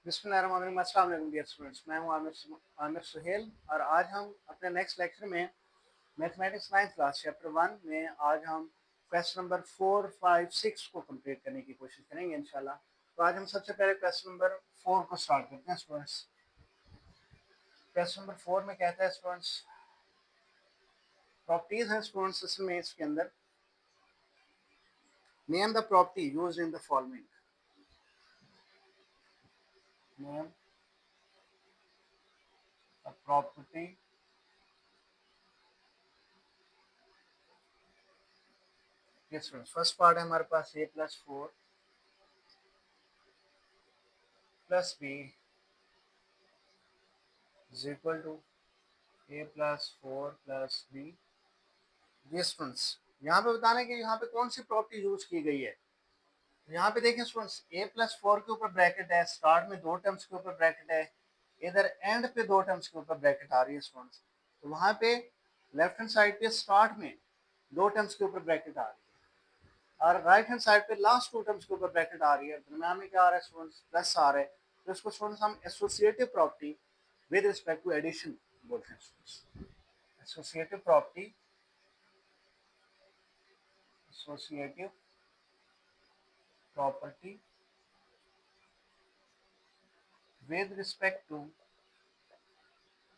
बिस्मिल्लाहिर्रहमानिर्रहीम। अस्सलाम वालेकुम डियर स्टूडेंट्स, मैं हूं आमिर सुहेल और आज हम अपने नेक्स्ट लेक्चर में मैथमेटिक्स 9th क्लास चैप्टर 1 में आज हम क्वेश्चन नंबर 4, 5, 6 को कंप्लीट करने की कोशिश करेंगे इंशाल्लाह। तो आज हम सबसे पहले क्वेश्चन नंबर 4 को स्टार्ट करते हैं स्टूडेंट्स। क्वेश्चन नंबर 4 में कहता है स्टूडेंट्स, प्रॉपर्टीज हैं स्टूडेंट्स इसमें इसके अंदर। Name the property used in the following. Name the property first part है हमारे पास a + 4 + b is equal to a + 4 + b। ये स्टूडेंट्स यहाँ पे बताना है कि यहाँ पे कौन सी प्रॉपर्टी यूज की गई है। यहाँ पे देखें स्टूडेंट्स, a + 4 के ऊपर ब्रैकेट है, स्टार्ट में 2 टर्म्स के ऊपर ब्रैकेट है, इधर एंड पे 2 टर्म्स के ऊपर ब्रैकेट आ रही है स्टूडेंट्स। तो वहाँ पे लेफ्ट हैंड साइड पे स्टार्ट में 2 टर्म्स के ऊपर ब्रैकेट आ रही है और राइट हैंड साइड पे लास्ट 2 टर्म्स के ऊपर ब्रैकेट आ रही है। दरम्यान में क्या आ रहा है स्टूडेंट्स, प्लस आ रहा है। तो इसको स्टूडेंट्स हम associative property with respect to addition बोलते हैं students. Associative property, associative property with respect to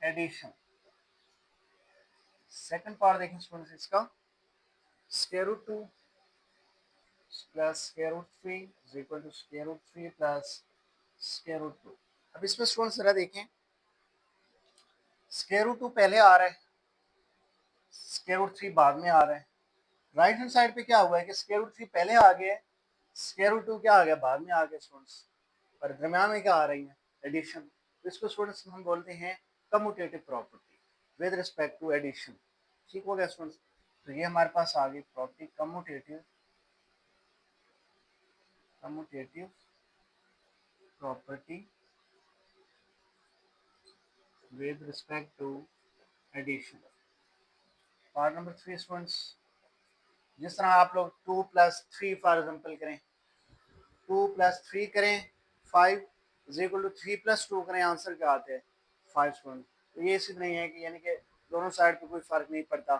addition. Second part देखें स्टूडेंट्स इसका, square root 2 plus square root 3 is equal to square root 3 plus square root 2। अब इसमें students जरा देखें, square root 2 पहले आ रहा है, स्क्वायर रूट 3 बाद में आ रहा है। राइट हैंड साइड पे क्या हुआ है कि स्क्वायर रूट 3 पहले आ गया है, स्क्वायर रूट 2 क्या आ गया, बाद में आ गया स्टूडेंट्स। और दरम्यान में क्या आ रही है, एडिशन। तो इसको स्टूडेंट्स हम बोलते हैं commutative property with respect to addition. ठीक हो गया स्टूडेंट्स। तो ये हमारे पास आ गई property commutative, commutative property with respect to addition. Part number 3 students, जिस तरह आप लोग 2 + 3 फॉर एग्जांपल करें, 2 + 3 करें 5 इज इक्वल टू 3 + 2 करें, आंसर क्या आते हैं 5 स्टूडेंट। तो ये इसी नहीं है कि यानी कि दोनों साइड पे कोई फर्क नहीं पड़ता,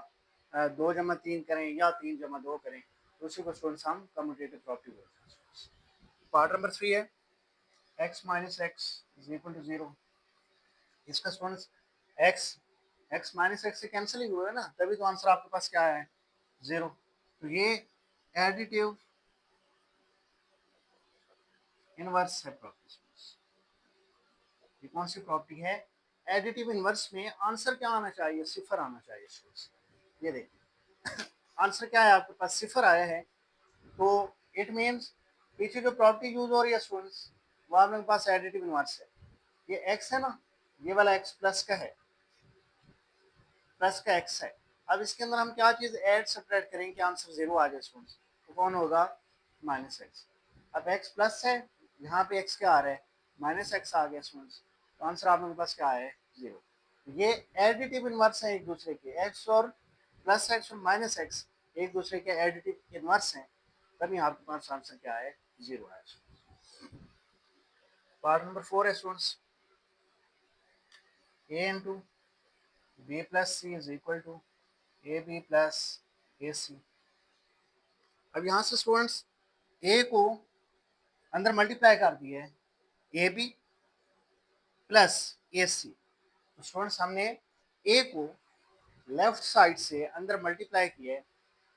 2 + 3 करें या 3 + 2 करें, तो उसी को स्टूडेंट्स हम कम्यूटेटिव प्रॉपर्टी बोलते हैं। पार्ट नंबर 3 है x - x is equal to 0। इसका स्टूडेंट्स x - x से कैंसिल ही हुआ है ना, तभी तो आंसर आपके पास क्या है 0। तो ये एडिटिव इनवर्स है प्रॉपर्टी। ये कौन सी प्रॉपर्टी है, एडिटिव इनवर्स में आंसर क्या आना चाहिए, सिफर आना चाहिए। ये देखिए आंसर क्या है आपके पास, सिफर आया है। तो इट मीन्स पीछे जो प्रॉपर्टी यूज हो रही है स्टूडेंट्स, वो आपके पास एडिटिव इनवर्स है। ये एक्स है ना, ये वाला एक्स प्लस का है, प्लस का एक्स है। अब इसके अंदर हम क्या चीज ऐड सब्ट्रैक्ट करेंगे कि आंसर 0 आ जाए स्टूडेंट्स, तो कौन होगा -x। अब x प्लस है, यहाँ पे x क्या आ रहा है -x आ गया स्टूडेंट्स, तो आंसर आप लोगों के पास क्या है 0। ये एडिटिव इनवर्स है एक दूसरे के, x और प्लस x और माइनस x एक दूसरे के एडिटिव इनवर्स हैं, तभी आपके पास आंसर क्या है 0 है। पार्ट नंबर 4 है students, a into b + c is equal to ab + ac। अब यहाँ से स्टूडेंट्स a को अंदर मल्टीप्लाई कर दिया है, ए बी प्लस ए सी। तो स्टूडेंट्स हमने a को लेफ्ट साइड से अंदर मल्टीप्लाई किया है,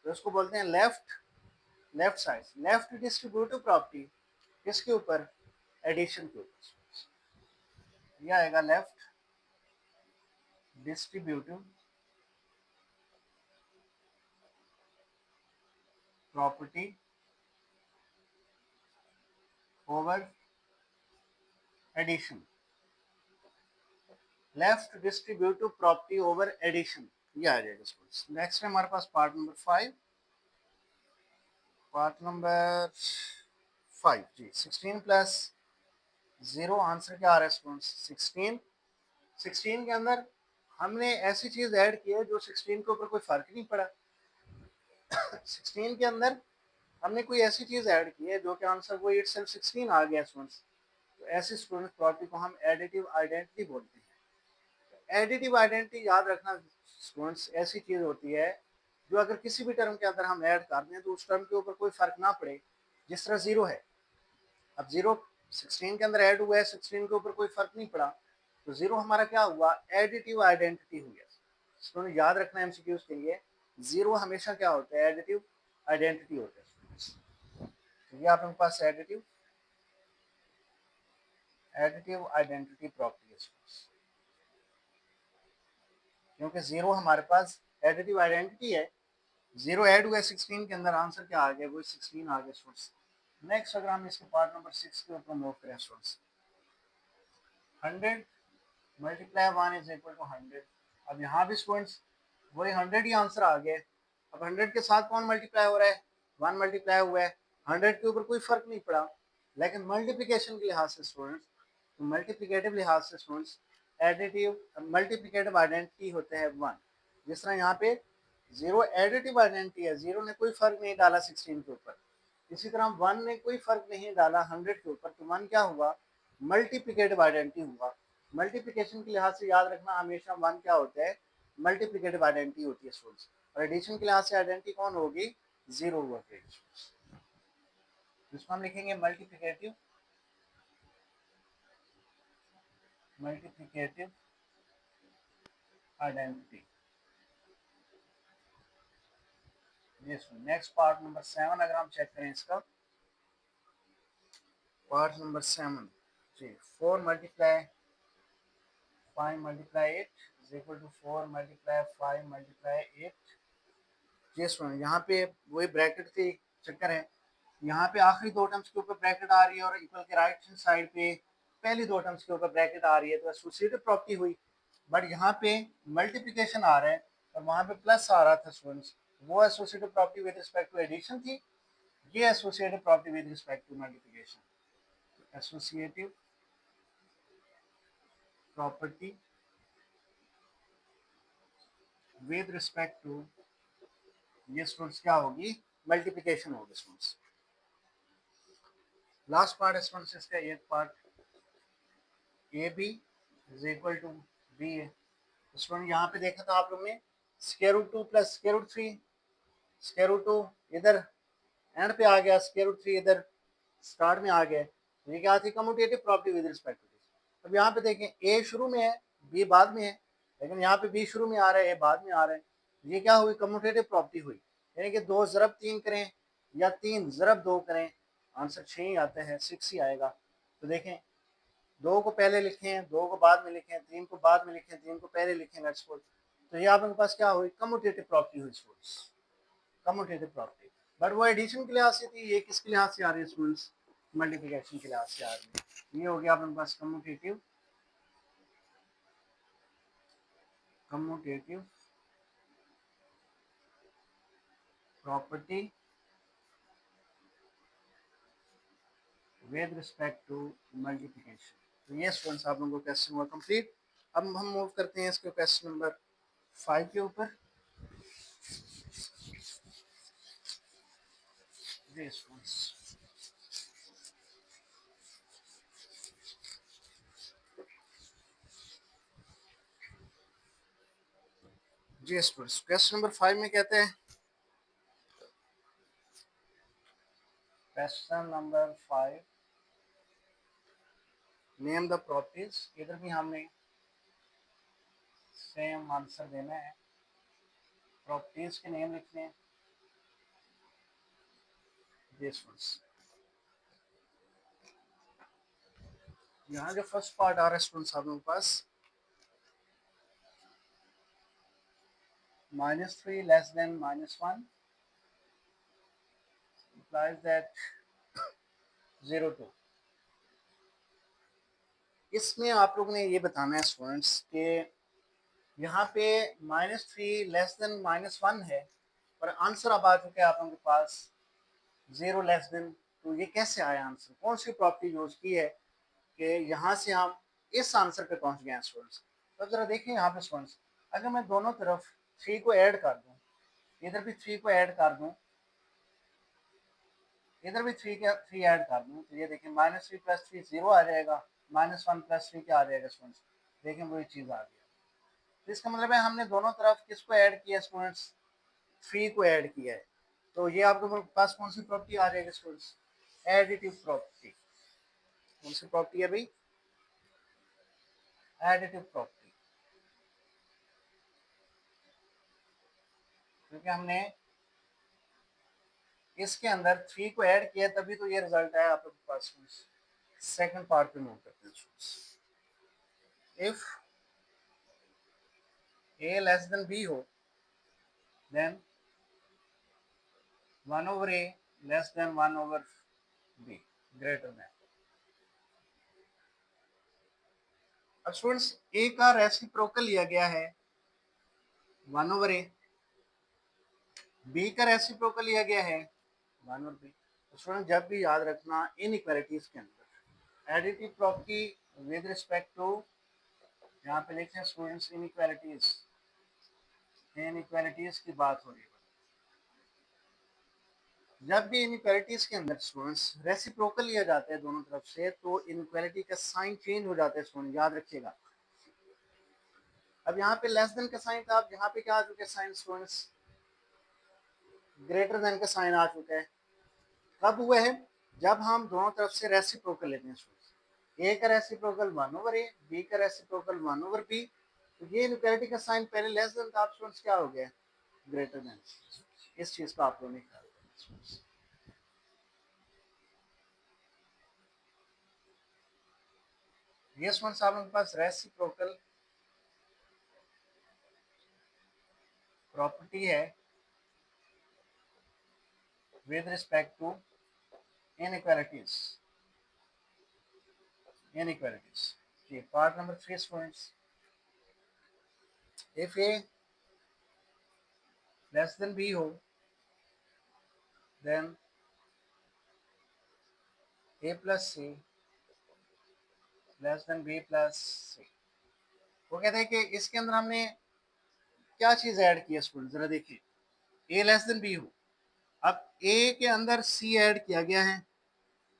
तो उसको बोलते हैं left side, left distributive property किसके ऊपर, एडिशन के ऊपर। यह आएगा left distributive property over addition, left distributive property over addition, ये आ जाएगा स्टूडेंट्स। नेक्स्ट है हमारे पास पार्ट नंबर 5। पार्ट नंबर 5 जी, 16 + 0 आंसर क्या आ रहा है स्टूडेंट्स 16। 16 के अंदर हमने ऐसी चीज ऐड की है जो 16 के ऊपर कोई फर्क नहीं पड़ा। 16 के अंदर हमने कोई ऐसी चीज ऐड की है जो कि आंसर वो इटसेल्फ 16 आ गया स्टूडेंट्स। तो ऐसी स्टूडेंट प्रॉपर्टी को हम एडिटिव आइडेंटिटी बोलते हैं। एडिटिव आइडेंटिटी याद रखना स्टूडेंट्स ऐसी चीज होती है जो अगर किसी भी टर्म के अंदर हम ऐड कर दें तो उस टर्म के ऊपर कोई फर्क ना पड़े। जिस तरह जीरो है, अब जीरो 16 के अंदर ऐड हुआ है, 16 के ऊपर कोई फर्क नहीं पड़ा, तो जीरो हमारा क्या हुआ, एडिटिव आइडेंटिटी हुई है। स्टूडेंट याद रखना एमसीक्यूज के लिए, जीरो हमेशा क्या होता है, एडिटिव आइडेंटिटी होता है। तो ये आपके पास एडिटिव आइडेंटिटी प्रॉपर्टी है, क्योंकि जीरो हमारे पास एडिटिव आइडेंटिटी है। जीरो ऐड हुआ 16 के अंदर, आंसर क्या आ गया, वो 16 आ गया स्टूडेंट्स। नेक्स्ट अगर हम इसके पार्ट नंबर 6 के ऊपर मूव करें students, 100 multiply 1 is equal to 100। अब यहाँ भी स्टूडेंट्स वही 100 ही आंसर आ गया। अब 100 के साथ कौन मल्टीप्लाई हो रहा है, 1 मल्टीप्लाई हुआ है, 100 के ऊपर कोई फर्क नहीं पड़ा। लेकिन मल्टीप्लिकेशन के लिहाज से स्टूडेंट्स, मल्टीप्लिकेटिव लिहाज से स्टूडेंट्स, एडिटिव मल्टीप्लिकेटिव आइडेंटिटी होते हैं 1। जिस तरह यहाँ पे जीरो एडिटिव आइडेंटिटी है, जीरो ने कोई फर्क नहीं डाला 16 के ऊपर, इसी तरह 1 ने कोई फर्क नहीं डाला 100 के ऊपर, तो 1 क्या हुआ, मल्टीप्लिकेटिव आइडेंटिटी हुआ। मल्टीप्लिकेशन के लिहाज से याद रखना हमेशा 1 क्या होता है, मल्टीप्लिकेटिव आइडेंटिटी होती है स्टूडेंट्स। और एडिशन के लिहाज से आइडेंटिटी कौन होगी, जीरो हुआ करेगी। जिसको हम लिखेंगे multiplicative identity. Next part number 7 अगर हम चेक करें इसका, पार्ट नंबर 7 जी, 4 multiply 5 multiply 8 is equal to 4 multiply 5 multiply 8। जी स्टूडेंट यहाँ पे वही ब्रैकेट की चक्कर है, यहाँ पे आखिरी दो टर्म्स के ऊपर ब्रैकेट आ रही है और इक्वल के राइट हैंड साइड पे पहली दो टर्म्स के ऊपर ब्रैकेट आ रही है, तो एसोसिएटिव प्रॉपर्टी हुई। बट यहाँ पे मल्टीप्लिकेशन आ रहा है और वहाँ पे प्लस आ रहा था स्टूडेंट्स, वो associative property with respect to addition थी, ये associative property with respect to multiplication. Associative property with respect to, ये स्टूडेंट्स क्या होगी, मल्टीप्लिकेशन होगी स्टूडेंट्स। लास्ट पार्ट है स्टूडेंट्स इसका, एक part A B is equal to B है। तो स्टूडेंट यहाँ पे देखा था आप लोग ने, square root 2 plus square root 3, square root 2 इधर एंड पे आ गया, स्क्वायर रूट 3 इधर स्टार्ट में आ गया। तो ये क्या थी, commutative property with respect to this. अब यहाँ पे देखें, ए शुरू में है, बी बाद में है, लेकिन यहाँ पे बी शुरू में आ रहा है, ए बाद में आ रहा है। ये क्या हुई, कम्यूटेटिव प्रॉपर्टी हुई, यानी कि 2 ज़रब 3 करें या 3 ज़रब 2 करें, आंसर 6 ही आता है, 6 ही आएगा। तो देखें, 2 को पहले लिखें, 2 को बाद में लिखें, 3 को बाद में लिखें, 3 को पहले लिखें, लेट्स सपोज। तो ये आपके पास क्या हुई, कम्यूटेटिव प्रॉपर्टी हुई स्टूडेंट्स, कम्यूटेटिव प्रॉपर्टी। बट वो एडिशन के लिहाज से थी, ये किसके लिहाज से आ रही है स्टूडेंट्स, मल्टीप्लिकेशन के लिहाज से आ रही है। ये हो गया आपके पास commutative property with respect to multiplication. तो ये स्टूडेंट्स आप लोगों को क्वेश्चन हुआ कंप्लीट। अब हम मूव करते हैं इसके क्वेश्चन नंबर 5 के ऊपर। जी स्टूडेंट्स, जी स्टूडेंट्स, क्वेश्चन नंबर 5 में कहते हैं, question number 5, name the properties. इधर भी हमने सेम आंसर देना है, प्रॉपर्टीज के नेम लिखने हैं। जी स्टूडेंट्स, यहाँ जो फर्स्ट पार्ट आ रहा है स्टूडेंट्स आप लोगों के पास, -3 less than -1 implies that 0 2। इसमें आप लोग ने ये बताना है स्टूडेंट्स कि यहाँ पे -3 लेस देन -1 है और आंसर अब आ चुके हैं आप लोगों के पास 0 लेस देन। तो ये कैसे आया आंसर, कौन सी प्रॉपर्टी यूज की है कि यहाँ से हम इस आंसर पे पहुँच गए हैं स्टूडेंट्स। तो जरा देखिए यहाँ पे स्टूडेंट्स, अगर मैं दोनों तरफ 3 को ऐड कर दूँ, इधर भी 3 को ऐड कर दूँ, इधर भी थ्री ऐड कर दूँ तो ये देखें -3 + 3 0 आ जाएगा, -1 + 3 क्या आ जाएगा स्टूडेंट्स, देखें वही चीज़ आ गया। तो इसका मतलब है हमने दोनों तरफ किसको ऐड किया स्टूडेंट्स, 3 को ऐड किया है। तो ये आपके पास कौन सी प्रॉपर्टी आ जाएगी स्टूडेंट्स, एडिटिव प्रॉपर्टी। कौन सी प्रॉपर्टी है भाई, एडिटिव प्रॉपर्टी, क्योंकि हमने इसके अंदर 3 को ऐड किया तभी तो ये रिजल्ट आया आपके पास। सेकंड पार्ट पे मूव करते हैं। If a less than b हो then 1/a less than 1/b greater than. अब स्टूडेंट्स a का रेसिप्रोकल लिया गया है 1/a, b का रेसिप्रोकल लिया गया है 1/b। तो स्टूडेंट जब भी याद रखना इनइक्वालिटीज के अंदर additive property with respect to, यहाँ पे लिखते हैं स्टूडेंट्स इनइक्वालिटीज, इनइक्वालिटीज की बात हो रही है। जब भी इनइक्वालिटीज के अंदर स्टूडेंट्स रेसिप्रोकल लिया जाता है दोनों तरफ से तो इनइक्वालिटी का साइन चेंज हो जाता है स्टूडेंट, याद रखिएगा। अब यहाँ पे लेस देन का साइन था, अब यहाँ पे क्या आ चुका है साइन स्टूडेंट्स, ग्रेटर देन का साइन आ चुका है। कब हुआ है, जब हम दोनों तरफ से रेसिप्रोकल लेते हैं स्टूडेंट्स। ए का रेसिप्रोकल 1/a, बी का रेसिप्रोकल 1/b। तो ये इनइक्वालिटी का साइन पहले लेस देन था, स्टूडेंट्स क्या हो गया, ग्रेटर देन। इस चीज का आप लोगों ने ख्याल रखना। ये स्टूडेंट्स आप लोगों के पास रेसिप्रोकल प्रॉपर्टी है with respect to inequalities, inequalities। जी, part number 3 students, if a less than b हो then a plus c less than b plus c। वो कहते हैं कि इसके अंदर हमने क्या चीज ऐड की है स्टूडेंट, जरा देखिए, a लेस देन b हो, अब a के अंदर c ऐड किया गया है,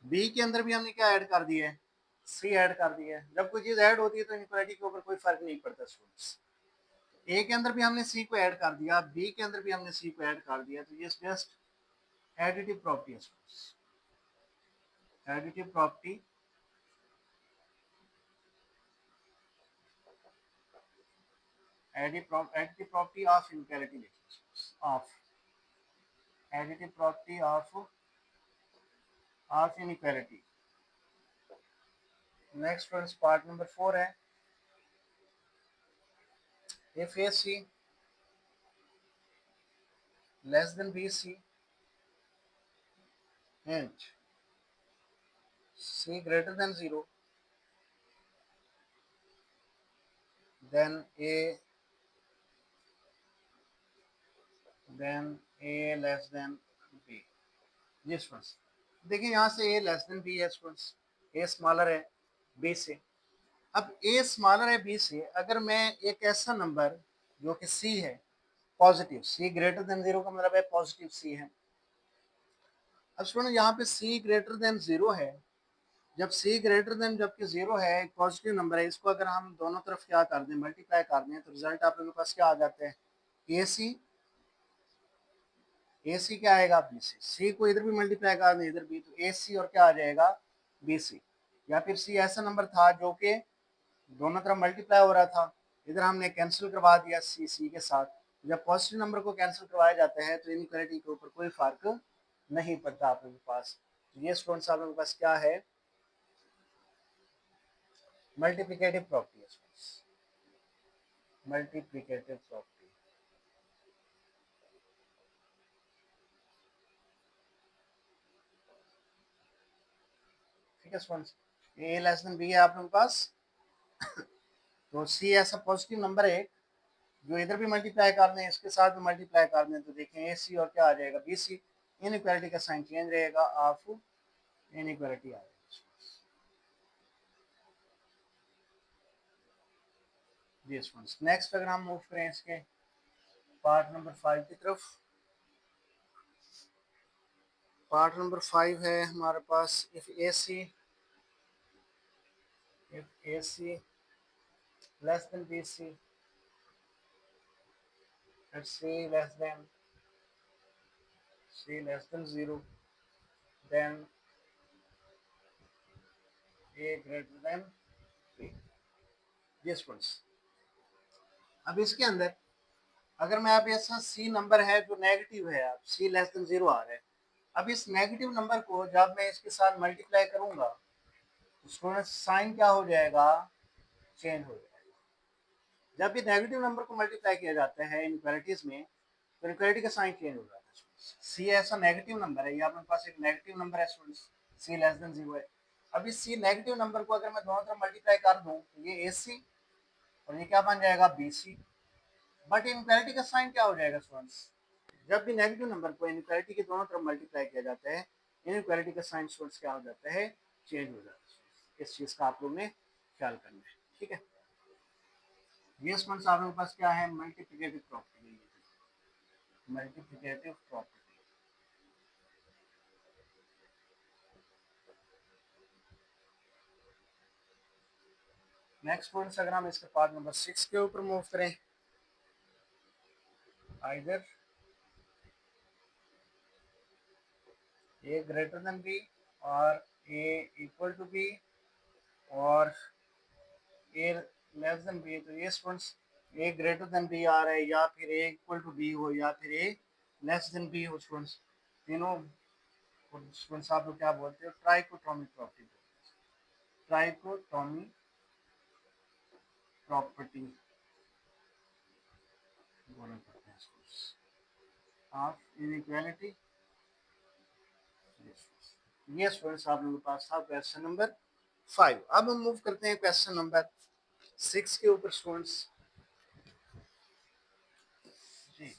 b के अंदर भी हमने क्या ऐड कर दिया है, c ऐड कर दिया है। जब कोई चीज ऐड होती है तो इनइक्वालिटी के ऊपर कोई फर्क नहीं पड़ता स्टूडेंट्स। ए के अंदर भी हमने सी को ऐड कर दिया, बी के अंदर भी हमने सी को ऐड कर दिया, तो ये जस्ट एडिटिव प्रॉपर्टी है। Additive property, additive property of inequality लिखिए, of additive property of inequality. Next friends part number 4 है, if a c less than b c and c greater than 0 then a less than b। जी students देखिए यहाँ से a less than b है students, a smaller है b से। अब a smaller है b से, अगर मैं एक ऐसा नंबर जो कि c है पॉजिटिव, c ग्रेटर देन 0 का मतलब है पॉजिटिव c है। अब स्टूडेंट यहाँ पे c ग्रेटर देन 0 है, जब c ग्रेटर देन जबकि 0 है, एक पॉजिटिव नंबर है, इसको अगर हम दोनों तरफ क्या कर दें, मल्टीप्लाई कर दें, तो रिजल्ट आप लोगों के पास क्या आ जाता है, ए सी क्या आएगा, बी सी। सी को इधर भी मल्टीप्लाई कर दें इधर भी, तो ए सी और क्या आ जाएगा, बी सी। या फिर सी ऐसा नंबर था जो कि दोनों तरफ मल्टीप्लाई हो रहा था, इधर हमने कैंसिल करवा दिया सी के साथ। जब पॉजिटिव नंबर को कैंसिल करवाया जाता है तो इनइक्वालिटी के ऊपर कोई फर्क नहीं पड़ता आप लोगों के पास। तो ये स्टूडेंट्स आप लोगों के पास क्या है, मल्टीप्लिकेटिव प्रॉपर्टी है, मल्टीप्लिकेटिव प्रॉपर्टी। ठीक है स्टूडेंट्स, ए लेस देन बी है आप लोगों के पास, तो सी ऐसा पॉजिटिव नंबर है जो इधर भी मल्टीप्लाई कर दें, इसके साथ भी मल्टीप्लाई कर दें, तो देखें ए सी और क्या आ जाएगा, बी सी। इनइक्वालिटी का साइन चेंज रहेगा, ऑफ इनइक्वालिटी आ जाएगा। जी स्टूडेंट्स नेक्स्ट अगर हम मूव करें इसके पार्ट नंबर 5 की तरफ, पार्ट नंबर 5 है हमारे पास, if a c less than b c and c less than 0, then a greater than b. ये स्टूडेंट्स, अब इसके अंदर अगर मैं आप ऐसा सी नंबर है जो नेगेटिव है, आप सी लेस देन 0 आ रहा है, अब इस नेगेटिव नंबर को जब मैं इसके साथ मल्टीप्लाई करूंगा तो स्टूडेंट्स साइन क्या हो जाएगा, चेंज हो जाएगा। जब भी नेगेटिव नंबर को मल्टीप्लाई किया जाता है इनइक्वालिटीज में, तो इनइक्वालिटी का साइन चेंज हो जाता है। सी ऐसा नेगेटिव नंबर है, ये अपने पास एक नेगेटिव नंबर है स्टूडेंट्स, सी लेस देन 0 है। अब इस सी नेगेटिव नंबर को अगर मैं दोनों तरफ मल्टीप्लाई कर दूं तो ये ए सी और ये क्या बन जाएगा, बी सी। बट इनइक्वालिटी का साइन क्या हो जाएगा स्टूडेंट्स, जब भी नेगेटिव नंबर को इनइक्वालिटी के दोनों तरफ मल्टीप्लाई किया जाता है, इनइक्वालिटी का साइन स्टूडेंट्स क्या हो जाता है, चेंज हो जाता है। इस चीज का आप लोग ने ख्याल करना है, ठीक है। ये स्टूडेंट्स आप लोगों के पास क्या है, multiplicative property, multiplicative property. Next students अगर हम इसके पार्ट नंबर 6 के ऊपर मूव करें, आइदर ए ग्रेटर देन बी और ए इक्वल टू बी और ए लेस देन बी, तो ये स्टूडेंट्स ए ग्रेटर देन बी आ रहा है या फिर ए इक्वल टू बी हो या फिर ए लेस देन बी हो स्टूडेंट्स, तीनों स्टूडेंट्स आप लोग क्या बोलते हो, ट्राइकोटोमी प्रॉपर्टी, ट्राइकोटोमी प्रॉपर्टी बोला करते हैं ऑफ इनइक्वालिटी। ये स्टूडेंट्स आप लोगों के पास था क्वेश्चन नंबर 5। अब हम मूव करते हैं क्वेश्चन नंबर 6 के ऊपर स्टूडेंट्स जी।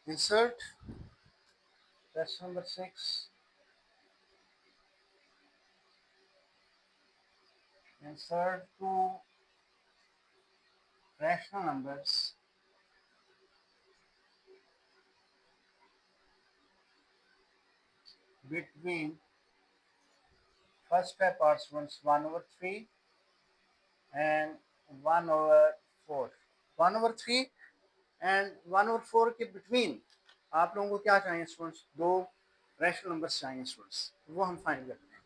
Insert question number 6, insert two rational numbers between first step participants 1/3 and 1/4, 1/3 and 1/4 के बिटवीन आप लोगों को क्या चाहिए स्टूडेंट्स, दो रैशनल नंबर्स चाहिए स्टूडेंट्स, वो हम फाइंड करते हैं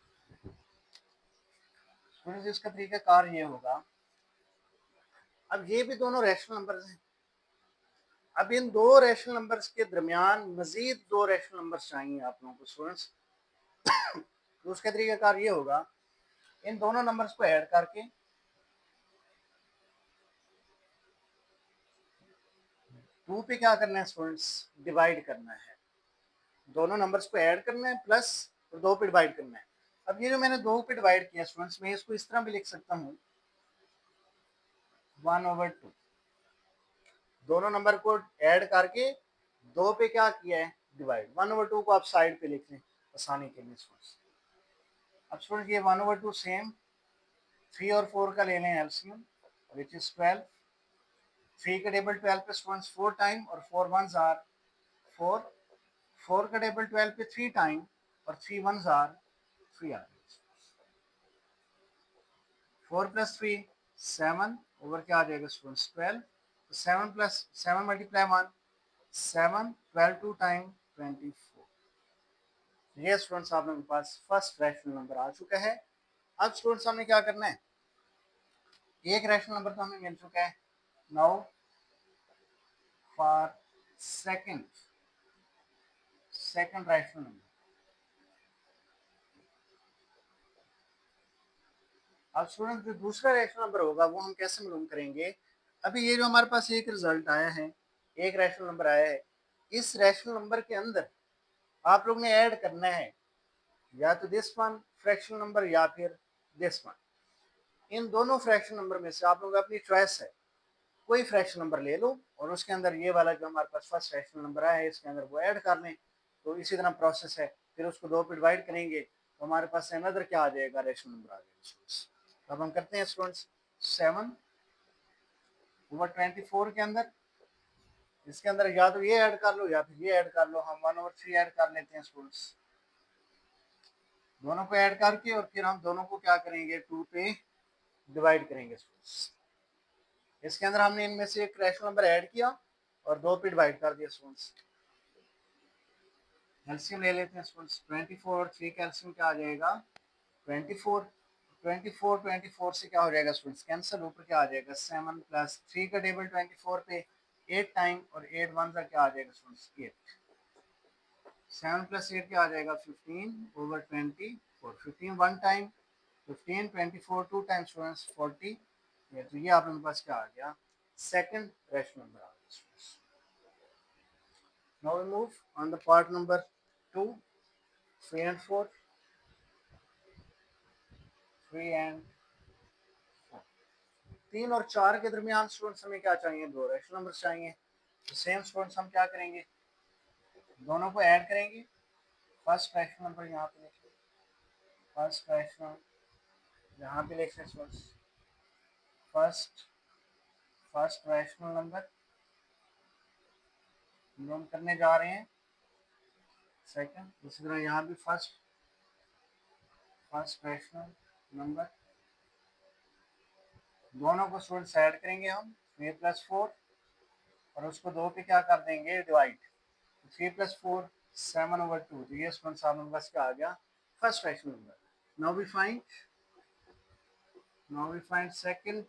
स्टूडेंट्स। इसका तरीका कार ये होगा, अब ये भी दोनों रैशनल नंबर्स हैं, अब इन दो रैशनल नंबर्स के दरमियान मजीद दो रैशनल नंबर्स चाहिए आप लोगों को स्टूडेंट्स। तो उसका तरीका कार ये होगा, इन दोनों नंबर्स को ऐड करके टू पे क्या करना है स्टूडेंट्स, डिवाइड करना है, दोनों नंबर्स को ऐड करना है प्लस और दो पे डिवाइड करना है। अब ये जो मैंने दो पे डिवाइड किया स्टूडेंट्स, मैं इसको इस तरह भी लिख सकता हूँ 1/2, दोनों नंबर को ऐड करके दो पे क्या किया है, डिवाइड। 1/2 को आप साइड पे लिख लें आसानी के लिए स्टूडेंट्स। अब स्टूडेंट्स ये 1/2 सेम 3 और 4 का ले लें एलसीएम विच इज 12, 3 का टेबल 12 पे स्टूडेंट्स 4 टाइम और 4 1s आर 4, 4 का टेबल 12 पे 3 टाइम और 3 1s आर 3 आर, 4 + 3 7 ओवर क्या आ जाएगा स्टूडेंट्स 12, तो 7 + 7 × 1 7, 12 2 टाइम 24। ये स्टूडेंट्स आप लोगों के पास फर्स्ट रैशनल नंबर आ चुका है। अब स्टूडेंट्स हमने क्या करना है, एक रैशनल नंबर तो हमें मिल चुका है। Now for second rational number, अब स्टूडेंट जो दूसरा रैशनल नंबर होगा वो हम कैसे मालूम करेंगे। अभी ये जो हमारे पास एक रिजल्ट आया है, एक रैशनल नंबर आया है, इस रैशनल नंबर के अंदर आप लोग ने ऐड करना है या तो दिस वन फ्रैक्शनल नंबर या फिर दिस वन। इन दोनों फ्रैक्शनल नंबर में से आप लोग अपनी चॉइस है, कोई फ्रैक्शन नंबर ले लो और उसके अंदर ये वाला जो हमारे पास फर्स्ट फ्रैक्शन नंबर आया है इसके अंदर वो ऐड कर लें। तो इसी तरह प्रोसेस है, फिर उसको 2 पे डिवाइड करेंगे तो हमारे पास अनदर क्या आ जाएगा, रैशनल नंबर आ जाएगा स्टूडेंट्स। तो अब हम करते हैं स्टूडेंट्स 7/24 के अंदर, इसके अंदर या तो ये ऐड कर लो या फिर ये ऐड कर लो। हम 1/3 ऐड कर लेते हैं स्टूडेंट्स, दोनों को ऐड करके और फिर हम दोनों को क्या करेंगे, 2 पे डिवाइड करेंगे स्टूडेंट्स। इसके अंदर हमने इनमें से एक रैशनल नंबर ऐड किया और 2 पे डिवाइड कर दिया स्टूडेंट्स। एलसीएम ले लेते हैं स्टूडेंट्स, 24 और 3 का एलसीएम क्या आ जाएगा, 24। 24 से क्या हो जाएगा स्टूडेंट्स, कैंसिल, ऊपर क्या आ जाएगा 7 प्लस 3 का टेबल 24 पे 8 टाइम और 8 1 का क्या आ जाएगा स्टूडेंट्स 8। 7 प्लस 8 क्या आ जाएगा 15/24, 15 one time, 15 24 two time students 40। तो ये आप लोगों के पास क्या आ गया, सेकंड रैशनल नंबर आ गया students. Now we move on the part number 2, 3 and 4, 3 and 4। 3 और 4 के दरमियान स्टूडेंट्स हमें क्या चाहिए, 2 रैशनल नंबर चाहिए। तो सेम स्टूडेंट्स हम क्या करेंगे, दोनों को ऐड करेंगे। फर्स्ट रैशनल नंबर यहाँ पे लिखें, फर्स्ट रैशनल यहाँ पे लिख लें स्टूडेंट्स, फर्स्ट रैशनल नंबर हम करने जा रहे हैं सेकंड। इसी तरह यहाँ भी फर्स्ट रैशनल नंबर, दोनों को स्टूडेंट्स ऐड करेंगे हम 3+4 और उसको 2 पे क्या कर देंगे, डिवाइड। 3+4 7/2। तो ये स्टूडेंट्स आप बस क्या आ गया, first rational number. Now we find second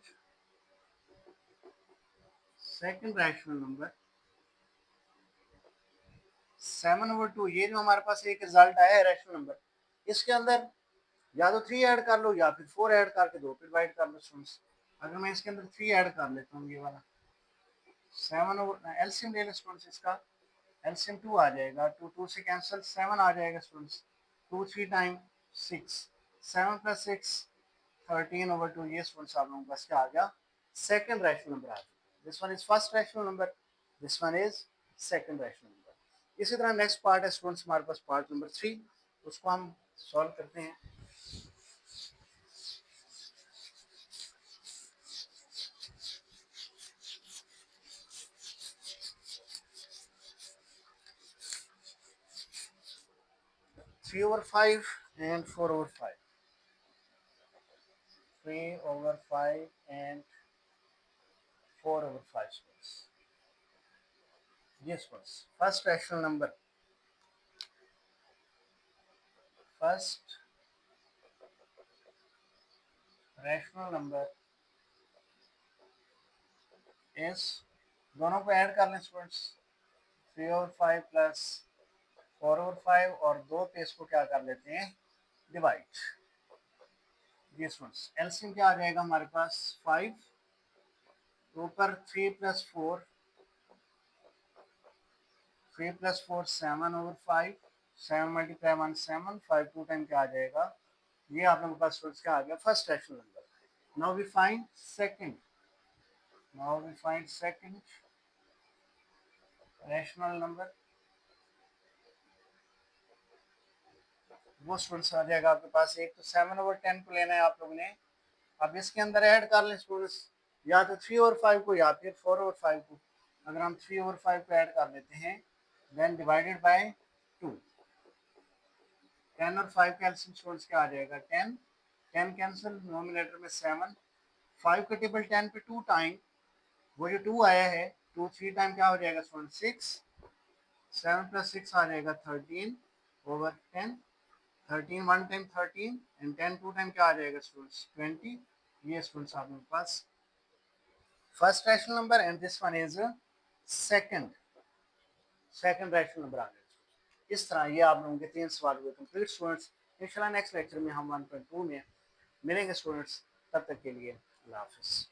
rational number 7/2। ये जो हमारे पास एक रिजल्ट आया है रैशनल नंबर, इसके अंदर या तो 3 ऐड कर लो या फिर 4 ऐड करके 2 पे डिवाइड कर लो स्टूडेंट्स। अगर मैं इसके अंदर 3 ऐड कर लेता हूँ, ये वाला 7 एलसीएम ले लो स्टूडेंट्स, इसका एलसीएम 2 आ जाएगा, 2 2 से कैंसिल, 7 आ जाएगा स्टूडेंट्स, 2 3 टाइम 6, 7 + 6 13/2। ये स्टूडेंट्स आप लोगों के पास क्या आ गया, सेकंड रैशनल नंबर आ गया। This one is first rational number, this one is second rational number. इसी तरह नेक्स्ट पार्ट है स्टूडेंट्स हमारे पास पार्ट नंबर 3, उसको हम सॉल्व करते हैं। Three over 5 and 4/5, 3/5 and 4/5 students. Yes, first rational number, first rational number is, दोनों को ऐड कर लें स्टूडेंट्स, 3/5 प्लस 4/5 और 2 पे इसको क्या कर लेते हैं, डिवाइड। ये स्टूडेंट्स एलसीएम क्या आ जाएगा हमारे पास 5, ऊपर 3+4, 7/5, 7 × 1 7, 5 2 टाइम क्या आ जाएगा, ये आप लोगों के पास स्टूडेंट्स क्या आ गया, first rational number. Now we find second, rational number. वो स्टूडेंट्स आ जाएगा आपके पास, एक तो 7/10 को लेना है आप लोगों ने। अब इसके अंदर ऐड कर लें स्टूडेंट्स, या तो 3/5 को या फिर 4/5 को। अगर हम 3/5 को ऐड कर लेते हैं, देन डिवाइडेड बाय 2, 10 और 5 का एलसीएम स्टूडेंट्स क्या आ जाएगा, 10 10 कैंसिल, नोमिनेटर में 7, 5 का टेबल 10 पे 2 टाइम, वो जो 2 आया है 2 3 टाइम क्या हो जाएगा स्टूडेंट 6, 7 + 6 आ जाएगा 13/10, 13 1 टाइम 13 एंड 10 2 टाइम क्या आ जाएगा स्टूडेंट्स 20। ये स्टूडेंट्स आपके पास first rational number and this one is second rational number आ गया। इस तरह ये आप लोगों के 3 सवाल हुए कंप्लीट स्टूडेंट्स। इंशाल्लाह नेक्स्ट लेक्चर में हम 1.2 में मिलेंगे स्टूडेंट्स, तब तक के लिए अल्लाह हाफिज़।